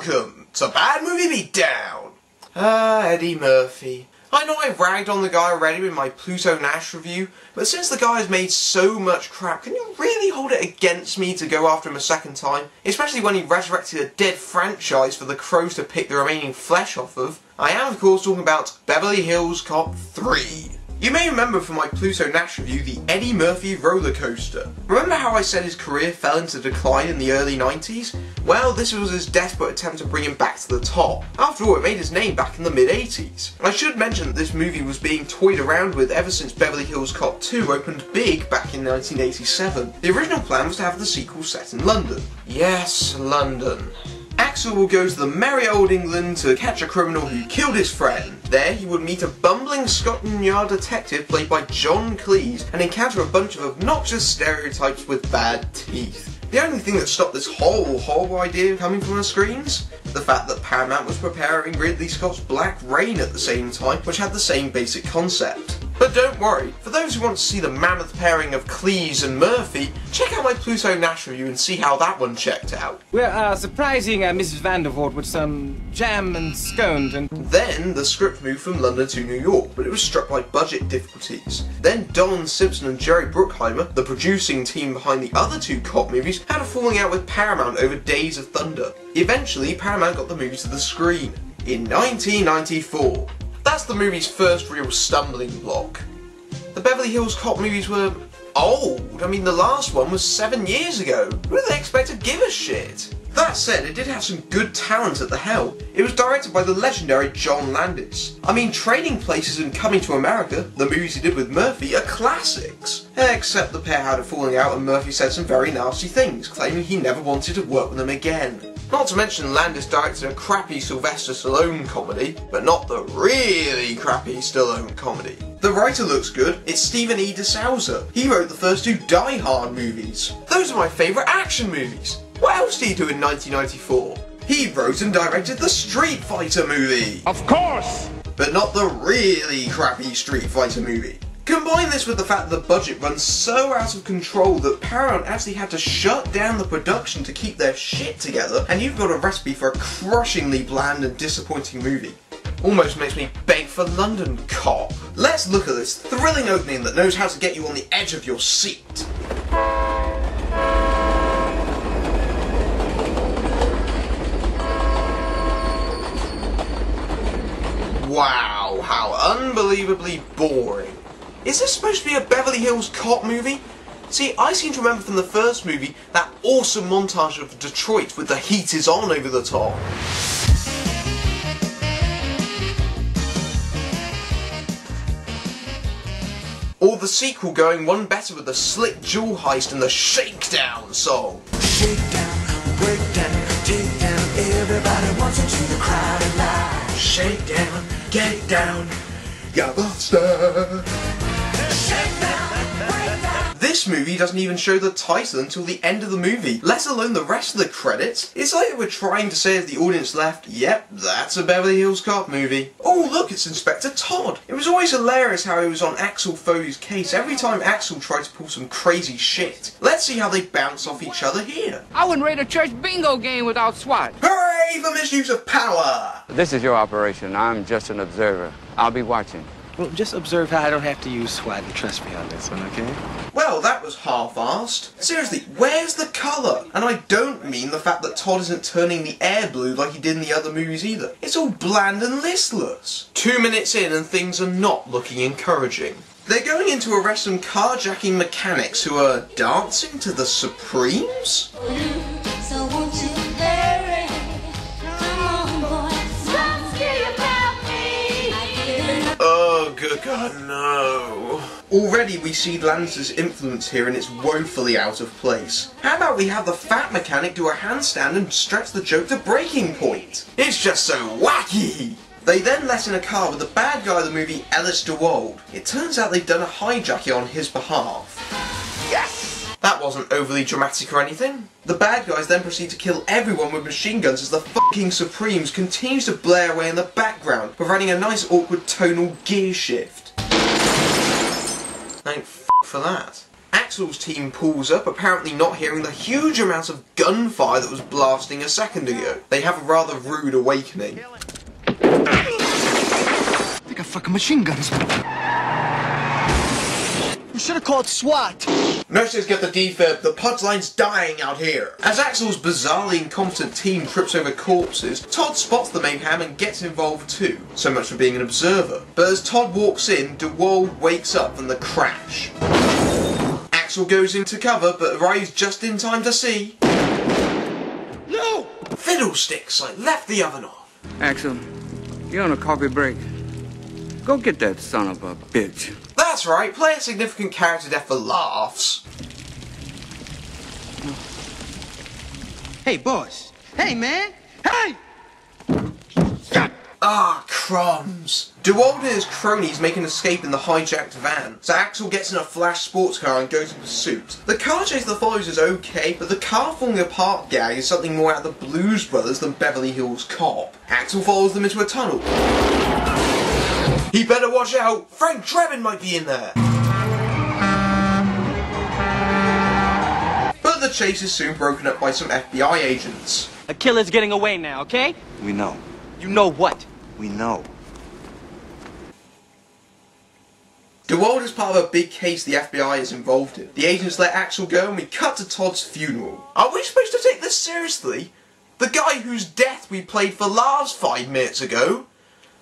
Welcome to Bad Movie Beatdown! Eddie Murphy. I know I ragged on the guy already with my Pluto Nash review, but since the guy has made so much crap, can you really hold it against me to go after him a second time? Especially when he resurrected a dead franchise for the crows to pick the remaining flesh off of. I am of course talking about Beverly Hills Cop 3. You may remember from my Pluto Nash review the Eddie Murphy roller coaster. Remember how I said his career fell into decline in the early 90s? Well, this was his desperate attempt to bring him back to the top. After all, it made his name back in the mid-80s. I should mention that this movie was being toyed around with ever since Beverly Hills Cop 2 opened big back in 1987. The original plan was to have the sequel set in London. Yes, London. Axel will go to the merry old England to catch a criminal who killed his friend. There he would meet a bumbling Scotland Yard detective played by John Cleese and encounter a bunch of obnoxious stereotypes with bad teeth. The only thing that stopped this whole horrible idea coming from the screens? The fact that Paramount was preparing Ridley Scott's Black Rain at the same time, which had the same basic concept. But don't worry, for those who want to see the mammoth pairing of Cleese and Murphy, check out my Pluto Nash review and see how that one checked out. We're surprising Mrs. Vandervoort with some jam and scones and... Then the script moved from London to New York, but it was struck by budget difficulties. Then Don Simpson and Jerry Bruckheimer, the producing team behind the other two cop movies, had a falling out with Paramount over Days of Thunder. Eventually, Paramount got the movie to the screen in 1994. That's the movie's first real stumbling block. The Beverly Hills Cop movies were old. I mean, the last one was 7 years ago. Who do they expect to give a shit? That said, it did have some good talent at the helm. It was directed by the legendary John Landis. I mean, Trading Places and Coming to America, the movies he did with Murphy, are classics. Except the pair had a falling out and Murphy said some very nasty things, claiming he never wanted to work with them again. Not to mention Landis directed a crappy Sylvester Stallone comedy, but not the really crappy Stallone comedy. The writer looks good, it's Stephen E. DeSouza. He wrote the first two Die Hard movies. Those are my favourite action movies. What else did he do in 1994? He wrote and directed the Street Fighter movie. Of course! But not the really crappy Street Fighter movie. Combine this with the fact that the budget runs so out of control that Paramount actually had to shut down the production to keep their shit together, and you've got a recipe for a crushingly bland and disappointing movie. Almost makes me beg for London, Cop. Let's look at this thrilling opening that knows how to get you on the edge of your seat. Wow, how unbelievably boring. Is this supposed to be a Beverly Hills Cop movie? See, I seem to remember from the first movie that awesome montage of Detroit with the heat is on over the top. Or the sequel going one better with the slick jewel heist and the Shakedown song. Shakedown, breakdown, take down, everybody wants into the crowd alive. Shake down, get down, ya monster. This movie doesn't even show the title until the end of the movie, let alone the rest of the credits. It's like they were trying to say as the audience left, yep, that's a Beverly Hills Cop movie. Oh look, it's Inspector Todd. It was always hilarious how he was on Axel Foley's case every time Axel tried to pull some crazy shit. Let's see how they bounce off each other here. I wouldn't rate a church bingo game without SWAT. Hooray for misuse of power! This is your operation. I'm just an observer. I'll be watching. Well, just observe how I don't have to use SWAT and trust me on this one, okay? Well, that was half-assed. Seriously, where's the colour? And I don't mean the fact that Todd isn't turning the air blue like he did in the other movies either. It's all bland and listless. 2 minutes in and things are not looking encouraging. They're going in to arrest some carjacking mechanics who are dancing to the Supremes? So won't you hurry? Come on, boy. Stop scared about me. Oh, good God, no. Already we see Landis' influence here and it's woefully out of place. How about we have the fat mechanic do a handstand and stretch the joke to breaking point? It's just so wacky! They then let in a car with the bad guy of the movie, Ellis DeWald. It turns out they'd done a hijacking on his behalf. Yes! That wasn't overly dramatic or anything. The bad guys then proceed to kill everyone with machine guns as the fucking Supremes continues to blare away in the background, providing a nice awkward tonal gear shift. Thank f for that. Axel's team pulls up, apparently not hearing the huge amount of gunfire that was blasting a second ago. They have a rather rude awakening. They got fucking machine guns. We should have called SWAT. Nurses get the defib, the Pud's line's dying out here. As Axel's bizarrely incompetent team trips over corpses, Todd spots the mayhem and gets involved too. So much for being an observer. But as Todd walks in, DeWald wakes up from the crash. Axel goes into cover, but arrives just in time to see... No! Fiddlesticks, I left the oven on. Axel, you're on a coffee break. Go get that son of a bitch. That's right, play a significant character death for laughs. Hey, boss. Hey, man. Hey! Ah, crumbs. DeWald and his cronies make an escape in the hijacked van, so Axel gets in a flash sports car and goes in pursuit. The car chase that follows is okay, but the car falling apart gag is something more out of the Blues Brothers than Beverly Hills Cop. Axel follows them into a tunnel. He better watch out! Frank Drebin might be in there! But the chase is soon broken up by some FBI agents. A killer's getting away now, okay? We know. You know what? We know. DeWald is part of a big case the FBI is involved in. The agents let Axel go and we cut to Todd's funeral. Are we supposed to take this seriously? The guy whose death we played for laughs 5 minutes ago?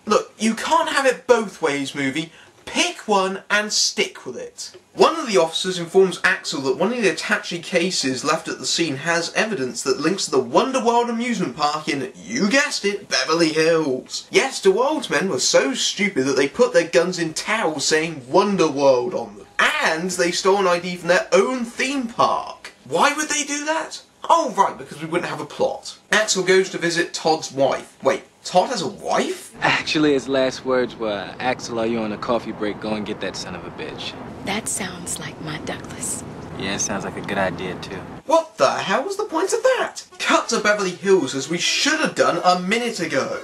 Look, you can't have it both ways, movie. Pick one and stick with it. One of the officers informs Axel that one of the attaché cases left at the scene has evidence that links to the Wonderworld amusement park in, you guessed it, Beverly Hills. Yes, DeWald's men were so stupid that they put their guns in towels saying Wonderworld on them. And they stole an ID from their own theme park. Why would they do that? Oh right, because we wouldn't have a plot. Axel goes to visit Todd's wife. Wait, Todd has a wife? Actually, his last words were, Axel, are you on a coffee break? Go and get that son of a bitch. That sounds like my Douglas. Yeah, it sounds like a good idea, too. What the hell was the point of that? Cut to Beverly Hills as we should have done a minute ago.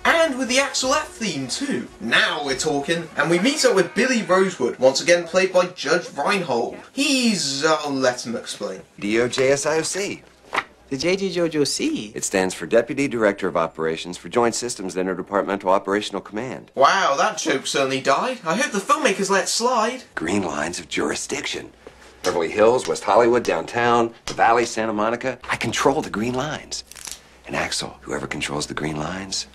And with the Axel F theme too. Now we're talking, and we meet up with Billy Rosewood, once again played by Judge Reinhold. He's, I'll let him explain. DOJSIOC. The JGJoJoC. It stands for Deputy Director of Operations for Joint Systems Interdepartmental Operational Command. Wow, that joke certainly died. I hope the filmmakers let it slide. Green lines of jurisdiction. Beverly Hills, West Hollywood, downtown, the Valley, Santa Monica. I control the green lines. And Axel, whoever controls the green lines,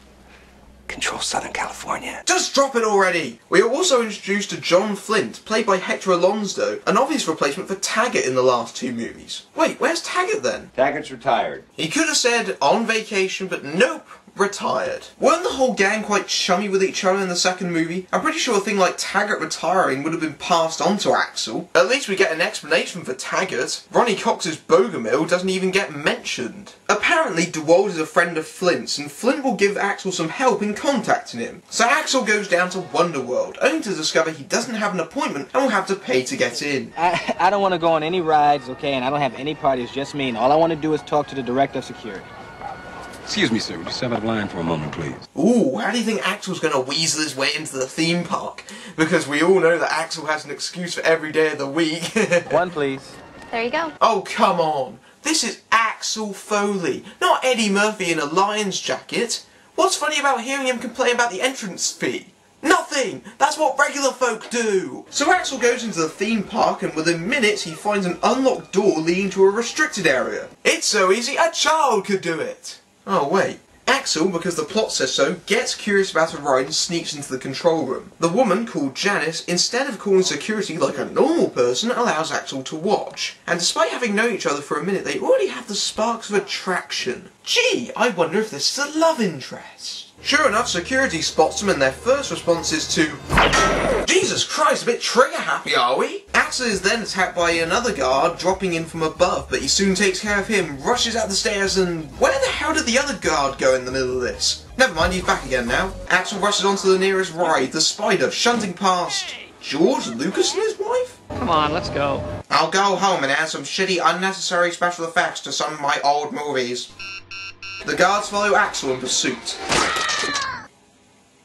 controls Southern California. Just drop it already! We are also introduced to John Flint, played by Hector Alonso, an obvious replacement for Taggart in the last 2 movies. Wait, where's Taggart then? Taggart's retired. He could have said on vacation, but nope, retired. Weren't the whole gang quite chummy with each other in the second movie? I'm pretty sure a thing like Taggart retiring would have been passed on to Axel. At least we get an explanation for Taggart. Ronnie Cox's Bogomil doesn't even get mentioned. Apparently, DeWald is a friend of Flint's, and Flint will give Axel some help in contacting him. So Axel goes down to Wonderworld, only to discover he doesn't have an appointment and will have to pay to get in. I don't want to go on any rides, okay, and I don't have any parties, just me. And all I want to do is talk to the director of security. Excuse me, sir. Would you step out of line for a moment, please? Ooh, how do you think Axel's gonna weasel his way into the theme park? Because we all know that Axel has an excuse for every day of the week. One, please. There you go. Oh, come on. This is Axel Foley, not Eddie Murphy in a lion's jacket. What's funny about hearing him complain about the entrance fee? Nothing! That's what regular folk do! So Axel goes into the theme park and within minutes he finds an unlocked door leading to a restricted area. It's so easy a child could do it! Oh wait. Axel, because the plot says so, gets curious about a ride and sneaks into the control room. The woman, called Janice, instead of calling security like a normal person, allows Axel to watch. And despite having known each other for a minute, they already have the sparks of attraction. Gee, I wonder if this is a love interest. Sure enough, security spots them and their first response is to... Jesus Christ, a bit trigger happy, are we? Axel is then attacked by another guard dropping in from above, but he soon takes care of him, rushes out the stairs, and where the hell did the other guard go in the middle of this? Never mind, he's back again now. Axel rushes onto the nearest ride, the Spider, shunting past George Lucas and his wife? Come on, let's go. I'll go home and add some shitty unnecessary special effects to some of my old movies. The guards follow Axel in pursuit.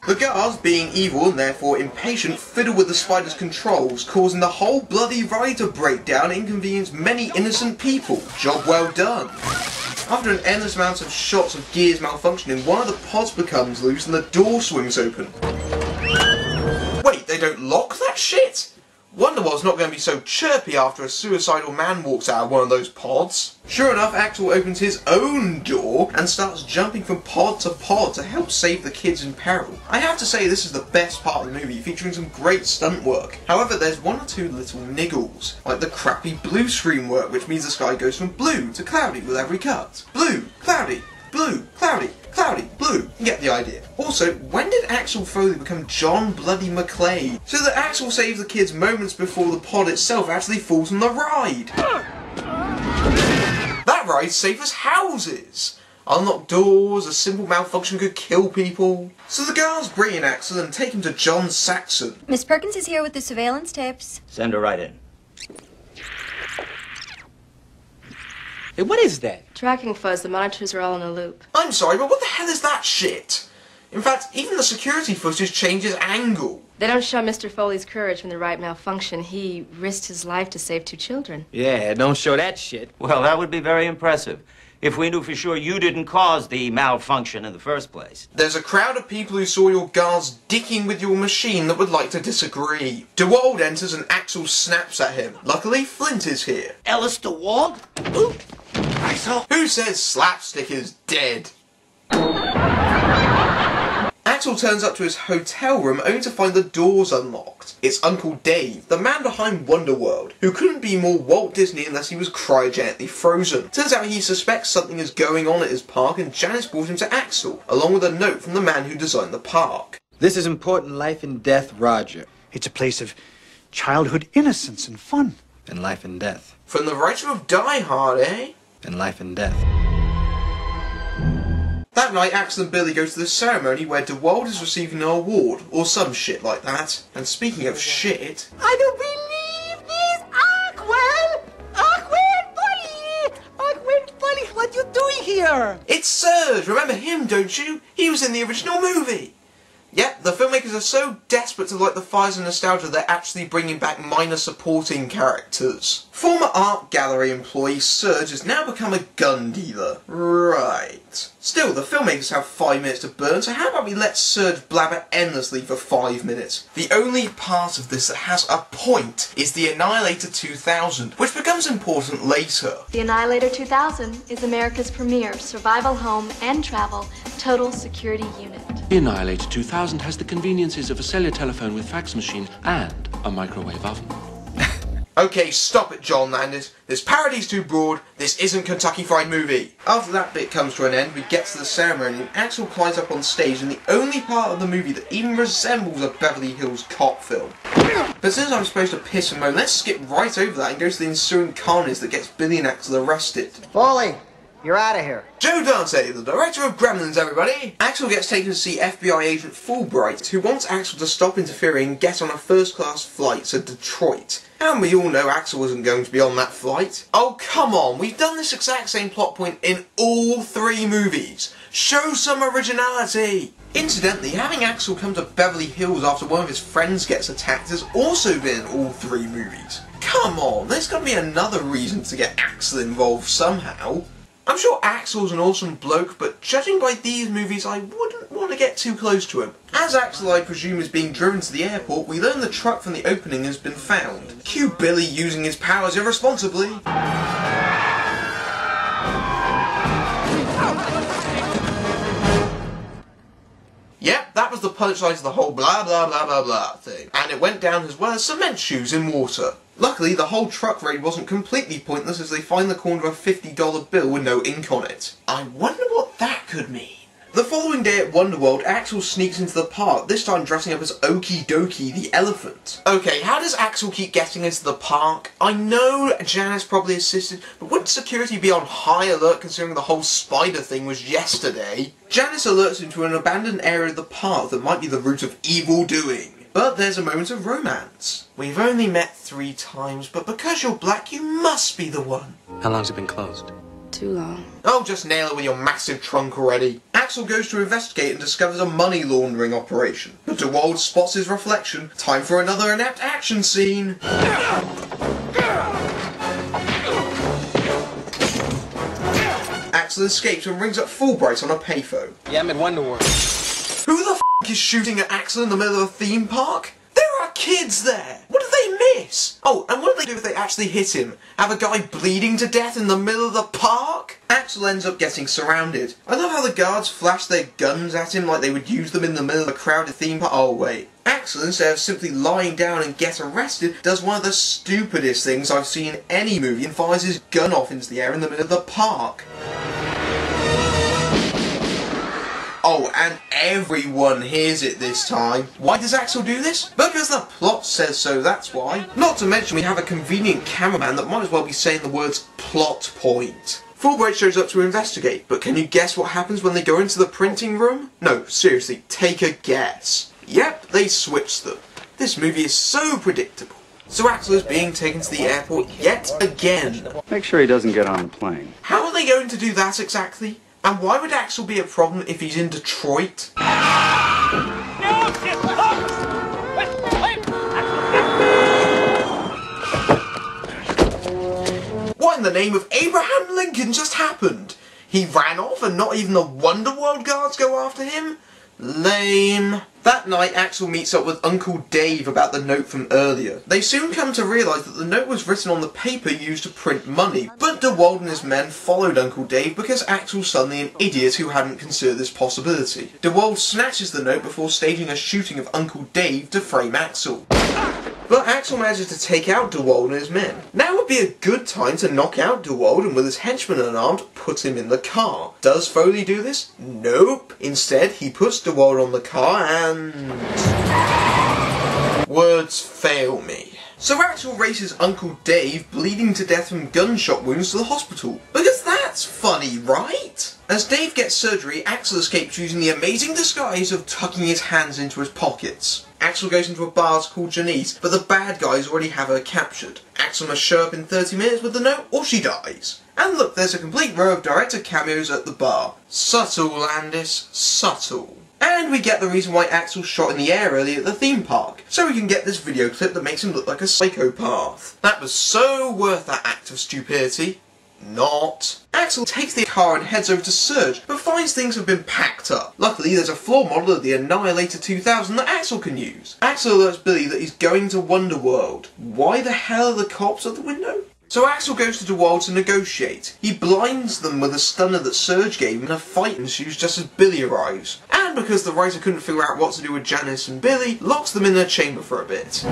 The guards, being evil and therefore impatient, fiddle with the spider's controls, causing the whole bloody ride to break down and inconvenience many innocent people. Job well done. After an endless amount of shots of gears malfunctioning, one of the pods becomes loose and the door swings open. Wait, they don't lock that shit? Wonderworld's not going to be so chirpy after a suicidal man walks out of one of those pods. Sure enough, Axel opens his own door and starts jumping from pod to help save the kids in peril. I have to say this is the best part of the movie, featuring some great stunt work. However, there's one or two little niggles, like the crappy blue screen work, which means the sky goes from blue to cloudy with every cut. Blue, cloudy, blue, cloudy, cloudy, blue. You get the idea. Also, when did Axel Foley become John Bloody McClane? So that Axel saves the kids moments before the pod itself actually falls on the ride. That ride's safe as houses. Unlocked doors, a simple malfunction could kill people. So the guards bring in Axel and take him to John Saxon. Miss Perkins is here with the surveillance tapes. Send her right in. Hey, what is that? Tracking fuzz. The monitors are all in a loop. I'm sorry, but what the hell is that shit? In fact, even the security footage changes angle. They don't show Mr. Foley's courage when the right malfunction. He risked his life to save 2 children. Yeah, don't show that shit. Well, that would be very impressive. If we knew for sure you didn't cause the malfunction in the first place. There's a crowd of people who saw your guards dicking with your machine that would like to disagree. DeWald enters and Axel snaps at him. Luckily, Flint is here. Ellis DeWald? Ooh. Axel? Who says slapstick is dead? Axel turns up to his hotel room only to find the doors unlocked. It's Uncle Dave, the man behind Wonderworld, who couldn't be more Walt Disney unless he was cryogenically frozen. Turns out he suspects something is going on at his park and Janice brought him to Axel, along with a note from the man who designed the park. This is important life and death, Roger. It's a place of childhood innocence and fun. And life and death. From the writer of Die Hard, eh? And life and death. That night, Axel and Billy go to the ceremony where DeWald is receiving an award, or some shit like that. And speaking of shit... I don't believe this! Aquel, buddy! What you doing here? It's Serge! Remember him, don't you? He was in the original movie! Yep, the filmmakers are so desperate to light the fires of nostalgia they're actually bringing back minor supporting characters. Former art gallery employee Serge has now become a gun dealer. Right. Still, the filmmakers have 5 minutes to burn, so how about we let Serge blabber endlessly for 5 minutes? The only part of this that has a point is the Annihilator 2000, which becomes important later. The Annihilator 2000 is America's premier survival home and travel total security unit. The Annihilator 2000 has the conveniences of a cellular telephone with fax machine and a microwave oven. Okay, stop it, John Landis. This parody's too broad. This isn't Kentucky Fried Movie. After that bit comes to an end, we get to the ceremony and Axel climbs up on stage in the only part of the movie that even resembles a Beverly Hills Cop film. But since I'm supposed to piss and moan, let's skip right over that and go to the ensuing carnage that gets Billy and Axel arrested. Foley, you're out of here. Joe Dante, the director of Gremlins, everybody! Axel gets taken to see FBI agent Fulbright, who wants Axel to stop interfering and get on a first-class flight to Detroit. And we all know Axel wasn't going to be on that flight. Oh, come on, we've done this exact same plot point in all 3 movies. Show some originality! Incidentally, having Axel come to Beverly Hills after one of his friends gets attacked has also been in all 3 movies. Come on, there's got to be another reason to get Axel involved somehow. I'm sure Axel's an awesome bloke, but judging by these movies, I wouldn't want to get too close to him. As Axel, I presume, is being driven to the airport, we learn the truck from the opening has been found. Cue Billy using his powers irresponsibly. Yep, that was the punchline to the whole blah blah blah blah blah thing. And it went down as well as cement shoes in water. Luckily, the whole truck raid wasn't completely pointless as they find the corner of a $50 bill with no ink on it. I wonder what that could mean. The following day at Wonderworld, Axel sneaks into the park, this time dressing up as Okie Dokie the elephant. Okay, how does Axel keep getting into the park? I know Janice probably assisted, but wouldn't security be on high alert considering the whole spider thing was yesterday? Janice alerts him to an abandoned area of the park that might be the root of evil doing. But there's a moment of romance. We've only met 3 times, but because you're black, you must be the one. How long's it been closed? Too long. Oh, just nail it with your massive trunk already. Axel Axel goes to investigate and discovers a money laundering operation. But DeWald spots his reflection. Time for another inept action scene. Axel escapes and rings up Fulbright on a payphone. Yeah, I'm at Wonderworld. Who the f*** is shooting at Axel in the middle of a theme park? There are kids there! What did they miss? Oh, and what do they do if they actually hit him? Have a guy bleeding to death in the middle of the park? Axel ends up getting surrounded. I love how the guards flash their guns at him like they would use them in the middle of a crowded theme park. Oh wait. Axel, instead of simply lying down and get arrested, does one of the stupidest things I've seen in any movie and fires his gun off into the air in the middle of the park. Oh, and everyone hears it this time. Why does Axel do this? Because the plot says so, that's why. Not to mention we have a convenient cameraman that might as well be saying the words plot point. Fulbright shows up to investigate, but can you guess what happens when they go into the printing room? No, seriously, take a guess. Yep, they switched them. This movie is so predictable. So Axel is being taken to the airport yet again. Make sure he doesn't get on the plane. How are they going to do that exactly? And why would Axel be a problem if he's in Detroit? What in the name of Abraham Lincoln just happened? He ran off and not even the Wonderworld guards go after him? Lame. That night, Axel meets up with Uncle Dave about the note from earlier. They soon come to realise that the note was written on the paper used to print money, but DeWald and his men followed Uncle Dave because Axel's suddenly an idiot who hadn't considered this possibility. DeWald snatches the note before staging a shooting of Uncle Dave to frame Axel. But Axel manages to take out DeWald and his men. Now would be a good time to knock out DeWald and with his henchmen unarmed, put him in the car. Does Foley do this? Nope. Instead, he puts DeWald on the car and... words fail me. So Axel races Uncle Dave, bleeding to death from gunshot wounds, to the hospital. Because that's funny, right? As Dave gets surgery, Axel escapes using the amazing disguise of tucking his hands into his pockets. Axel goes into a bar called Janice, but the bad guys already have her captured. Axel must show up in 30 minutes with the note or she dies. And look, there's a complete row of director cameos at the bar. Subtle, Landis, subtle. And we get the reason why Axel shot in the air earlier at the theme park, so we can get this video clip that makes him look like a psychopath. That was so worth that act of stupidity. Not. Axel takes the car and heads over to Surge, but finds things have been packed up. Luckily, there's a floor model of the Annihilator 2000 that Axel can use. Axel alerts Billy that he's going to Wonderworld. Why the hell are the cops at the window? So Axel goes to DeWald to negotiate. He blinds them with a stunner that Surge gave him and a fight ensues just as Billy arrives. And because the writer couldn't figure out what to do with Janice and Billy, locks them in their chamber for a bit.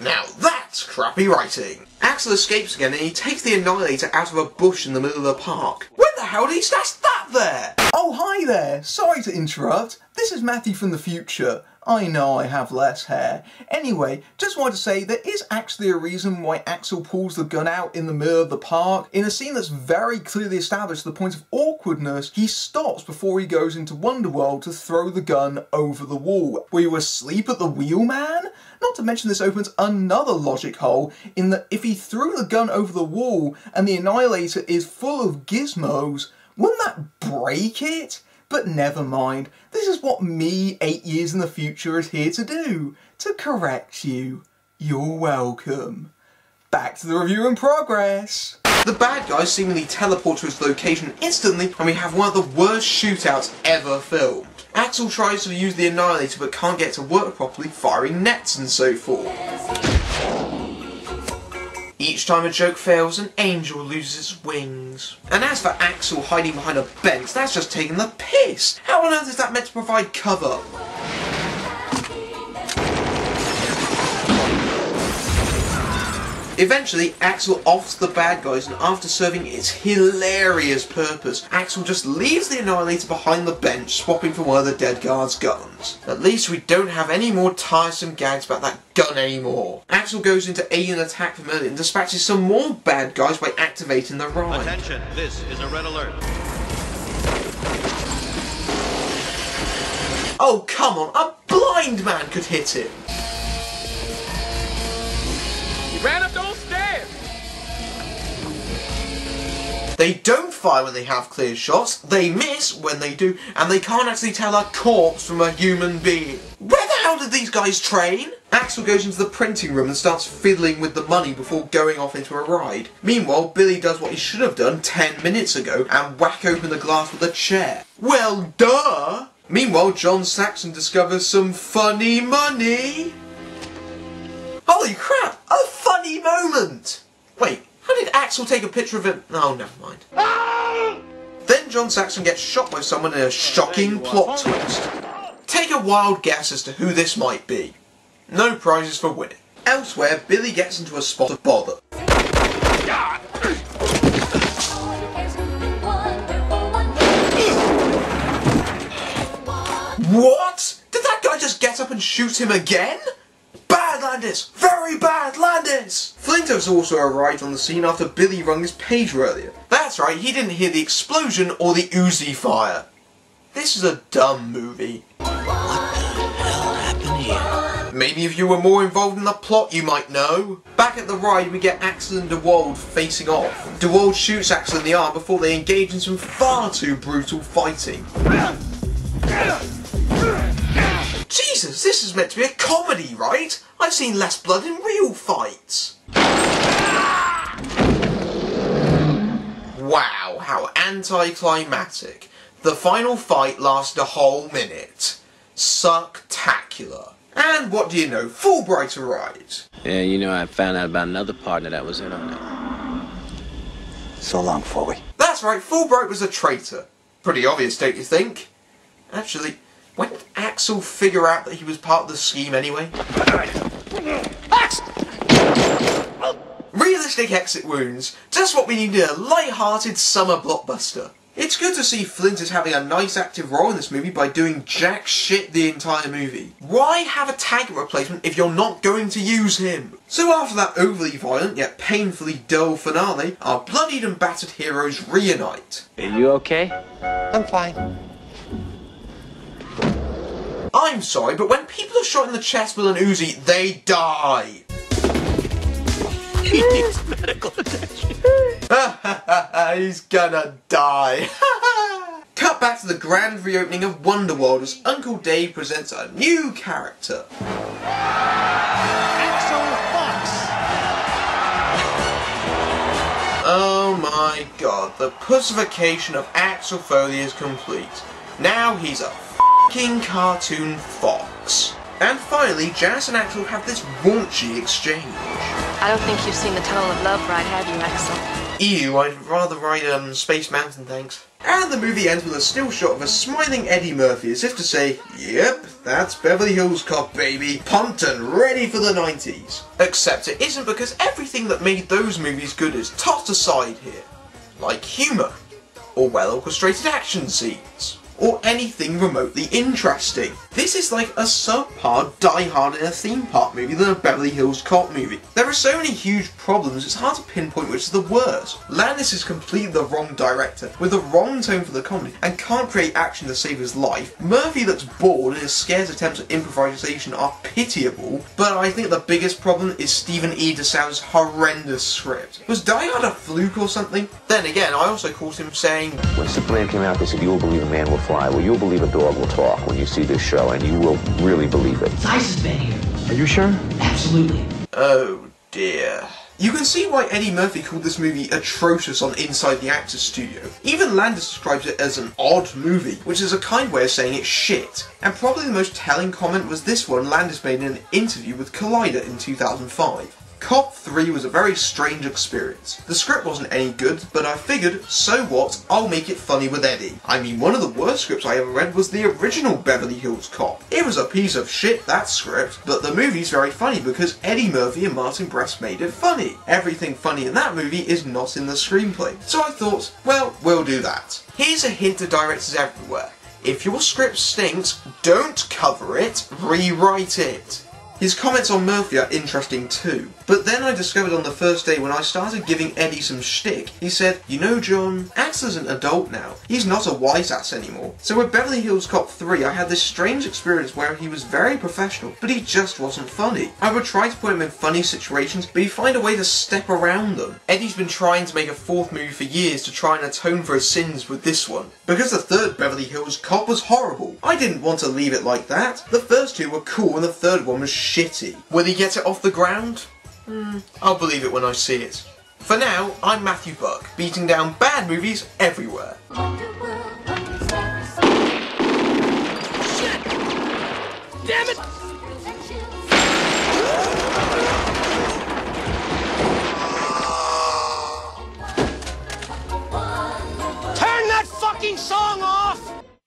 Now that's crappy writing. Axel escapes again and he takes the Annihilator out of a bush in the middle of the park. Where the hell did he stash that there? Oh, hi there. Sorry to interrupt. This is Matthew from the future. I know I have less hair. Anyway, just wanted to say there is actually a reason why Axel pulls the gun out in the middle of the park. In a scene that's very clearly established to the point of awkwardness, he stops before he goes into Wonderworld to throw the gun over the wall. Were you asleep at the wheel, man? Not to mention this opens another logic hole in that if he threw the gun over the wall and the Annihilator is full of gizmos, wouldn't that break it? But never mind, this is what me 8 years in the future is here to do, to correct you. You're welcome. Back to the review in progress. The bad guys seemingly teleport to his location instantly and we have one of the worst shootouts ever filmed. Axel tries to use the Annihilator but can't get it to work properly, firing nets and so forth. Each time a joke fails, an angel loses its wings. And as for Axel hiding behind a bench, that's just taking the piss. How on earth is that meant to provide cover? Eventually, Axel offs the bad guys, and after serving its hilarious purpose, Axel just leaves the Annihilator behind the bench, swapping for one of the dead guards' guns. At least we don't have any more tiresome gags about that gun anymore. Axel goes into alien attack from earlier and dispatches some more bad guys by activating the ride. Attention, this is a red alert. Oh, come on, a blind man could hit him. He ran up those stairs. They don't fire when they have clear shots, they miss when they do, and they can't actually tell a corpse from a human being. Where the hell did these guys train? Axel goes into the printing room and starts fiddling with the money before going off into a ride. Meanwhile, Billy does what he should have done 10 minutes ago and whack open the glass with a chair. Well, duh! Meanwhile, John Saxon discovers some funny money. Holy crap! A funny moment! Wait, how did Axel take a picture of him? Oh, never mind. Then John Saxon gets shot by someone in a shocking plot twist. Take a wild guess as to who this might be. No prizes for winning. Elsewhere, Billy gets into a spot of bother. What? Did that guy just get up and shoot him again? Bad Landis! Very bad Landis! Flint has also arrived on the scene after Billy rung his pager earlier. That's right, he didn't hear the explosion or the Uzi fire. This is a dumb movie. What the hell happened here? Maybe if you were more involved in the plot you might know. Back at the ride we get Axel and DeWald facing off. DeWald shoots Axel in the arm before they engage in some far too brutal fighting. Jesus, this is meant to be a comedy, right? I've seen less blood in real fights. Wow, how anticlimactic. The final fight lasted a whole minute. Sucktacular. And what do you know, Fulbright arrives. Yeah, you know, I found out about another partner that was in on it. So long, Foley. That's right, Fulbright was a traitor. Pretty obvious, don't you think? Actually, when did Axel figure out that he was part of the scheme anyway? Realistic exit wounds. Just what we need in a light-hearted summer blockbuster. It's good to see Flint is having a nice active role in this movie by doing jack shit the entire movie. Why have a Taggart replacement if you're not going to use him? So after that overly violent yet painfully dull finale, our bloodied and battered heroes reunite. Are you okay? I'm fine. I'm sorry, but when people are shot in the chest with an Uzi, they die. He needs medical attention. He's gonna die. Cut back to the grand reopening of Wonderworld as Uncle Dave presents a new character. Axel Fox. Oh my god, the pussification of Axel Foley is complete. Now he's a f***ing cartoon fox. And finally, Janice and Axel have this raunchy exchange. I don't think you've seen the Tunnel of Love ride, have you, Axel? Ew, I'd rather ride Space Mountain, thanks. And the movie ends with a still shot of a smiling Eddie Murphy as if to say, yep, that's Beverly Hills Cop, baby, pumped and ready for the 90s. Except it isn't, because everything that made those movies good is tossed aside here. Like humour, or well-orchestrated action scenes, or anything remotely interesting. This is like a subpar Die Hard in a theme park movie than a Beverly Hills Cop movie. There are so many huge problems it's hard to pinpoint which is the worst. Landis is completely the wrong director, with the wrong tone for the comedy, and can't create action to save his life. Murphy looks bored and his scarce attempts at improvisation are pitiable, but I think the biggest problem is Stephen E. DeSau's horrendous script. Was Die Hard a fluke or something? Then again, I also caught him saying, when Superman came out, they said, you'll believe a man will fly. Well, you'll believe a dog will talk when you see this show, and you will really believe it. Zeiss has been here. Are you sure? Absolutely. oh dear. You can see why Eddie Murphy called this movie atrocious on Inside the Actors Studio. Even Landis describes it as an odd movie, which is a kind way of saying it's shit. And probably the most telling comment was this one Landis made in an interview with Collider in 2005. Cop 3 was a very strange experience. The script wasn't any good, but I figured, so what, I'll make it funny with Eddie. I mean, one of the worst scripts I ever read was the original Beverly Hills Cop. It was a piece of shit, that script, but the movie's very funny because Eddie Murphy and Martin Brest made it funny. Everything funny in that movie is not in the screenplay. So I thought, well, we'll do that. Here's a hint to directors everywhere. If your script stinks, don't cover it, rewrite it. His comments on Murphy are interesting too. But then I discovered on the first day when I started giving Eddie some shtick, he said, "You know, John, Axel's an adult now. He's not a white ass anymore." So with Beverly Hills Cop 3, I had this strange experience where he was very professional, but he just wasn't funny. I would try to put him in funny situations, but he'd find a way to step around them. Eddie's been trying to make a fourth movie for years to try and atone for his sins with this one. Because the third Beverly Hills Cop was horrible, I didn't want to leave it like that. The first two were cool and the third one was shitty. Will he get it off the ground? I'll believe it when I see it. For now, I'm Matthew Buck, beating down bad movies everywhere. Shit! Damn it! Turn that fucking song on!